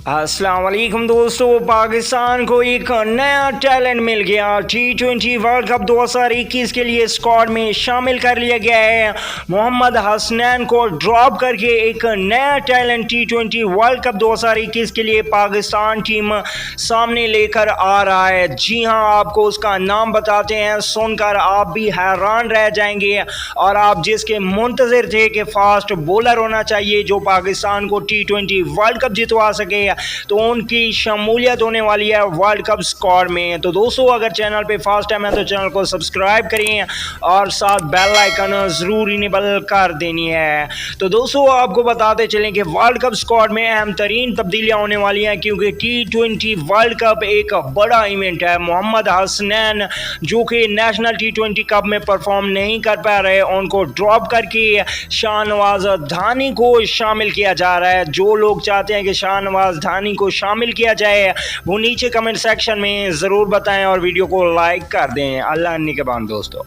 अस्सलाम वालेकुम दोस्तों, पाकिस्तान को एक नया टैलेंट मिल गया। T20 वर्ल्ड कप 2021 के लिए स्क्वाड में शामिल कर लिया गया है। मोहम्मद हसनैन को ड्रॉप करके एक नया टैलेंट T20 वर्ल्ड कप 2021 के लिए पाकिस्तान टीम सामने लेकर आ रहा है। जी हां, आपको उसका नाम बताते हैं, सुनकर आप भी हैरान रह जाएंगे और आप जिसके मुंतज़िर थे कि फास्ट बॉलर होना चाहिए जो पाकिस्तान को T20 वर्ल्ड कप जितवा सके, तो उनकी शमूलियत होने वाली है वर्ल्ड कप स्क्वाड में। तो दोस्तों, अगर चैनल पे फर्स्ट टाइम है तो चैनल को सब्सक्राइब करिए और साथ बेल आइकन ज़रूर इनेबल कर देनी है। तो दोस्तों, आपको बताते चलें कि वर्ल्ड कप स्क्वाड में अहम तरीन तब्दीलियाँ होने वाली हैं, क्योंकि T20 वर्ल्ड कप एक बड़ा इवेंट है। मोहम्मद हसनैन जो कि नेशनल T20 कप में परफॉर्म नहीं कर पा रहे, उनको ड्रॉप करके शाहनवाज धानी को शामिल किया जा रहा है। जो लोग चाहते हैं कि शाहनवाज धानी को शामिल किया जाए, वो नीचे कमेंट सेक्शन में ज़रूर बताएं और वीडियो को लाइक कर दें। अल्लाह निगहबान दोस्तों।